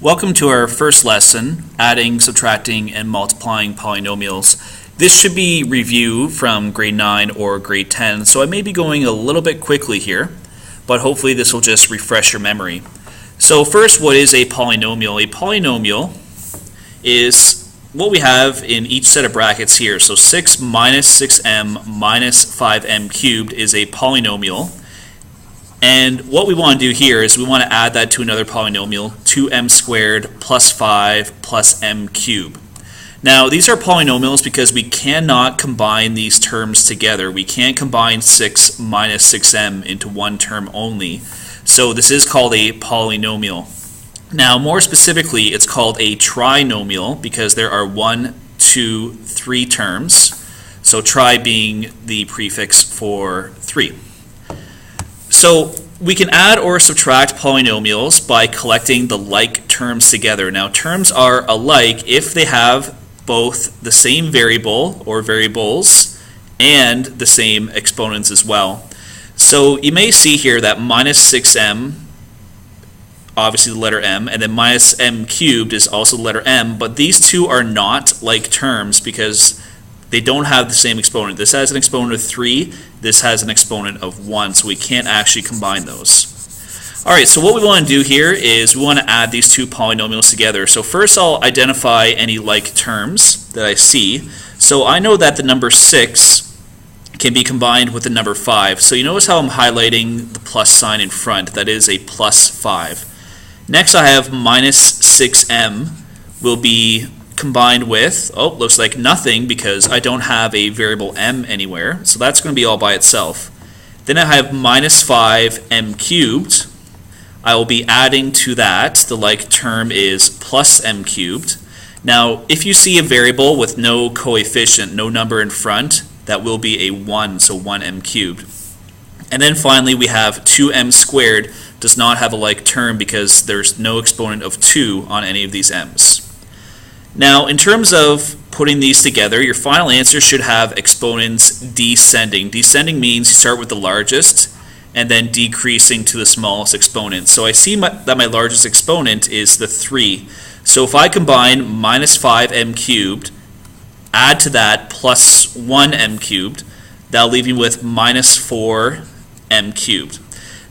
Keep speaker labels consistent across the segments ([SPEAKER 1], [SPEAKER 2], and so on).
[SPEAKER 1] Welcome to our first lesson, adding, subtracting, and multiplying polynomials. This should be review from grade 9 or grade 10, so I may be going a little bit quickly here, but hopefully this will just refresh your memory. So first, what is a polynomial? A polynomial is what we have in each set of brackets here. So 6 minus 6m minus 5m cubed is a polynomial. And what we want to do here is we want to add that to another polynomial, 2m squared plus 5 plus m cubed. Now these are polynomials because we cannot combine these terms together. We can't combine 6 minus 6m into one term only. So this is called a polynomial. Now more specifically, it's called a trinomial because there are 1, 2, 3 terms. So tri being the prefix for 3. So we can add or subtract polynomials by collecting the like terms together. Now terms are alike if they have both the same variable or variables and the same exponents as well. So you may see here that minus 6m, obviously the letter m, and then minus m cubed is also the letter m, but these two are not like terms because they don't have the same exponent. This has an exponent of 3, this has an exponent of 1, so we can't actually combine those. Alright, so what we want to do here is we want to add these two polynomials together. So first I'll identify any like terms that I see. So I know that the number 6 can be combined with the number 5. So you notice how I'm highlighting the plus sign in front. That is a plus 5. Next I have minus 6m will be combined with, looks like nothing because I don't have a variable m anywhere, so that's going to be all by itself. Then I have minus 5m cubed. I will be adding to that. The like term is plus m cubed. Now if you see a variable with no coefficient, no number in front, that will be a 1, so 1m cubed. And then finally we have 2m squared does not have a like term because there's no exponent of 2 on any of these m's. Now, in terms of putting these together, your final answer should have exponents descending. Descending means you start with the largest and then decreasing to the smallest exponent. So I see that my largest exponent is the 3. So if I combine minus 5m cubed, add to that plus 1m cubed, that'll leave me with minus 4m cubed.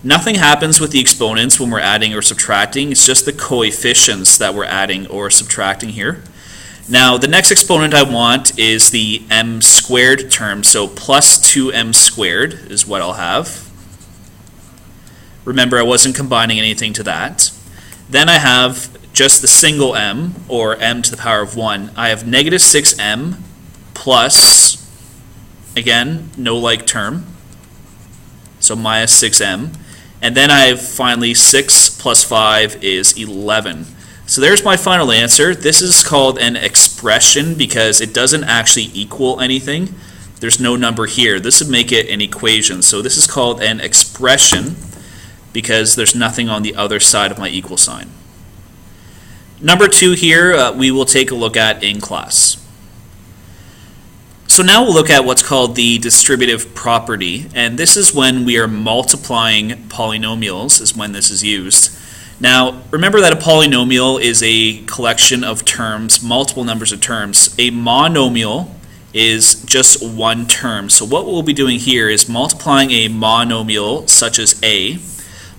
[SPEAKER 1] Nothing happens with the exponents when we're adding or subtracting. It's just the coefficients that we're adding or subtracting here. Now the next exponent I want is the m squared term, so plus 2m squared is what I'll have. Remember, I wasn't combining anything to that. Then I have just the single m, or m to the power of 1. I have negative 6m plus, again, no like term, so minus 6m. And then I have finally 6 plus 5 is 11. So there's my final answer. This is called an expression because it doesn't actually equal anything. There's no number here. This would make it an equation. So this is called an expression because there's nothing on the other side of my equal sign. Number 2 here we will take a look at in class. So now we'll look at what's called the distributive property, and this is when we are multiplying polynomials is when this is used. Now remember that a polynomial is a collection of terms, multiple numbers of terms. A monomial is just one term. So what we'll be doing here is multiplying a monomial such as a,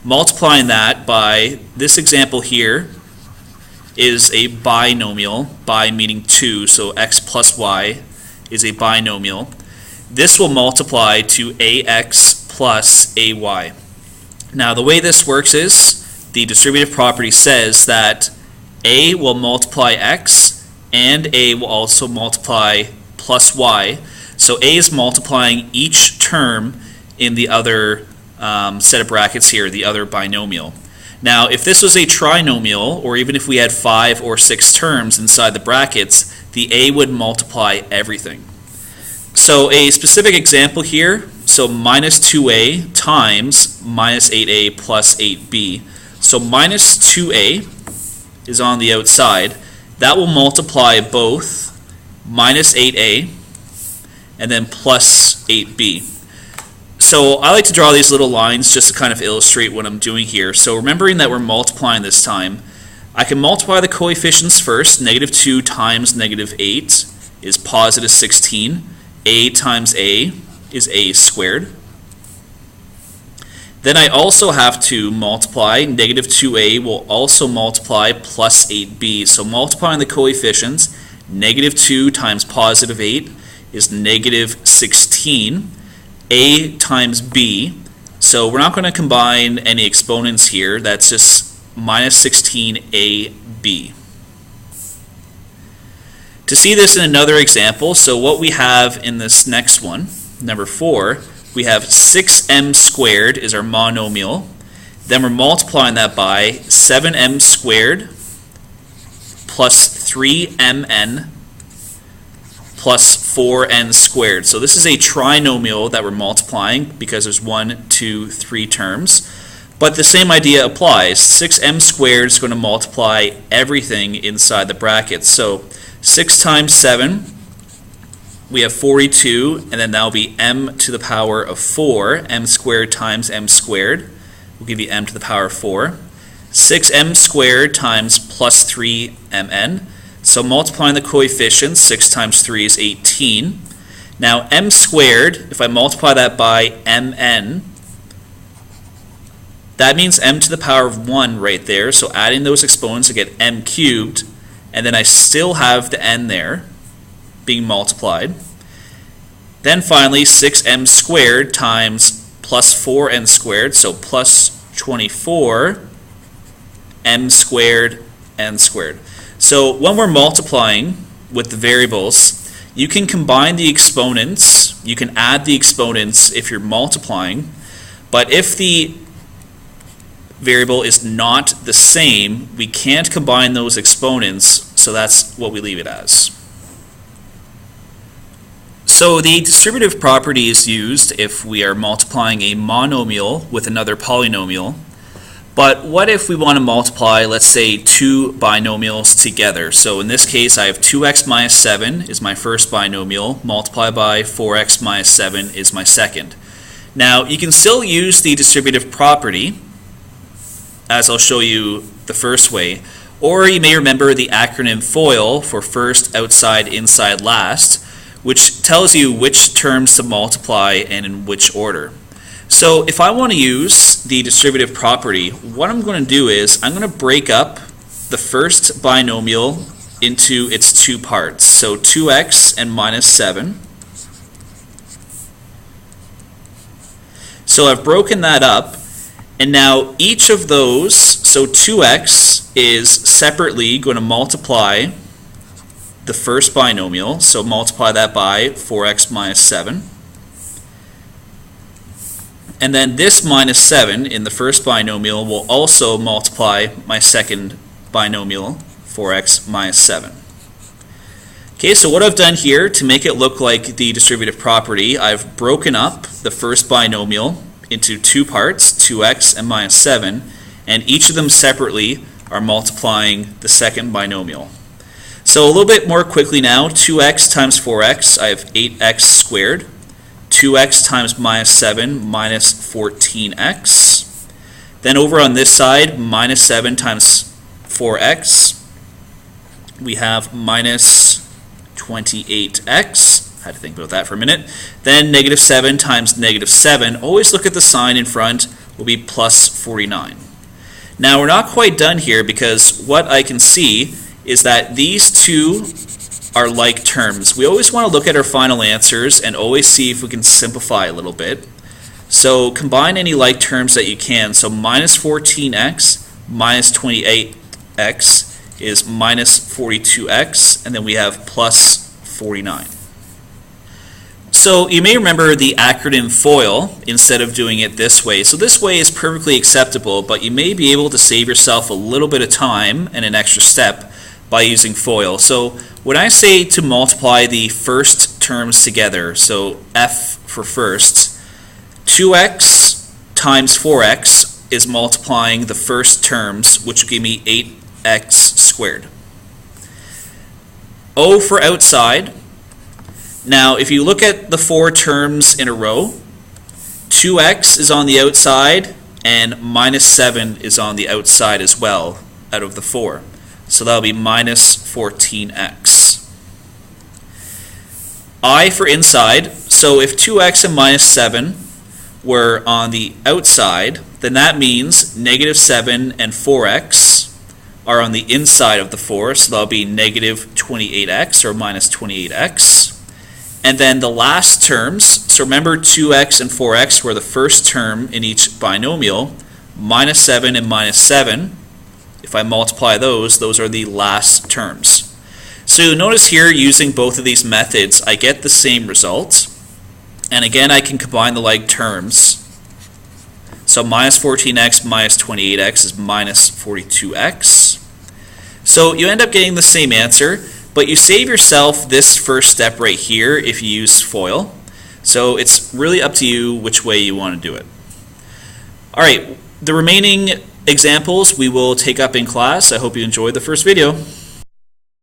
[SPEAKER 1] multiplying that by, this example here is a binomial, bi meaning 2, so x plus y is a binomial. This will multiply to ax plus ay. Now the way this works is the distributive property says that a will multiply x and a will also multiply plus y. So a is multiplying each term in the other set of brackets here, the other binomial. Now if this was a trinomial, or even if we had 5 or 6 terms inside the brackets, the a would multiply everything. So a specific example here, so minus 2a times minus 8a plus 8b. So minus 2a is on the outside. That will multiply both minus 8a and then plus 8b. So I like to draw these little lines just to kind of illustrate what I'm doing here. So remembering that we're multiplying this time, I can multiply the coefficients first. Negative 2 times negative 8 is positive 16. A times A is A squared. Then I also have to multiply. Negative 2A will also multiply plus 8B. So multiplying the coefficients, negative 2 times positive 8 is negative 16. A times B. So we're not going to combine any exponents here. That's just minus 16AB. To see this in another example, so what we have in this next one, number 4, we have 6m squared is our monomial. Then we're multiplying that by 7m squared plus 3mn plus 4n squared. So this is a trinomial that we're multiplying because there's 1, 2, 3 terms. But the same idea applies. 6m squared is going to multiply everything inside the brackets. So 6 times 7, we have 42, and then that'll be m to the power of 4. M squared times m squared will give you m to the power of 4. 6m squared times plus 3mn. So multiplying the coefficients, 6 times 3 is 18. Now m squared, if I multiply that by mn, that means m to the power of 1 right there. So adding those exponents, I get m cubed, and then I still have the n there being multiplied. Then finally, 6m squared times plus 4n squared, so plus 24 m squared n squared. So when we're multiplying with the variables, you can combine the exponents, you can add the exponents if you're multiplying, but if the variable is not the same, we can't combine those exponents, so that's what we leave it as. So the distributive property is used if we are multiplying a monomial with another polynomial. But what if we want to multiply, let's say, two binomials together? So in this case, I have 2x minus 7 is my first binomial, multiplied by 4x minus 7 is my second. Now, you can still use the distributive property, as I'll show you the first way, or you may remember the acronym FOIL for first, outside, inside, last, which tells you which terms to multiply and in which order. So if I want to use the distributive property, what I'm going to do is I'm going to break up the first binomial into its two parts. So 2x and minus 7. So I've broken that up, and now each of those, so 2x is separately going to multiply the first binomial, so multiply that by 4x minus 7. And then this minus 7 in the first binomial will also multiply my second binomial, 4x minus 7. Okay, so what I've done here to make it look like the distributive property, I've broken up the first binomial into two parts, 2x and minus 7, and each of them separately are multiplying the second binomial. So a little bit more quickly now, 2x times 4x, I have 8x squared. 2x times minus 7 minus 14x. Then over on this side, minus 7 times 4x, we have minus 28x. I had to think about that for a minute. Then negative 7 times negative 7, always look at the sign in front, will be plus 49. Now we're not quite done here because what I can see is that these two are like terms. We always want to look at our final answers and always see if we can simplify a little bit. So combine any like terms that you can. So minus 14x minus 28x is minus 42x, and then we have plus 49. So you may remember the acronym FOIL instead of doing it this way. So this way is perfectly acceptable, but you may be able to save yourself a little bit of time and an extra step by using FOIL. So when I say to multiply the first terms together, so F for first, 2x times 4x is multiplying the first terms, which will give me 8x squared. O for outside. Now if you look at the four terms in a row, 2x is on the outside and minus 7 is on the outside as well. out of the 4. So that'll be minus 14x. I for inside, so if 2x and minus 7 were on the outside, then that means negative 7 and 4x are on the inside of the 4, so that'll be negative 28x or minus 28x. And then the last terms, so remember 2x and 4x were the first term in each binomial, minus 7 and minus 7. If I multiply those are the last terms. So you'll notice here, using both of these methods, I get the same result. And again, I can combine the like terms. So minus 14x minus 28x is minus 42x. So you end up getting the same answer, but you save yourself this first step right here if you use FOIL. So it's really up to you which way you want to do it. All right, the remaining examples we will take up in class. I hope you enjoyed the first video.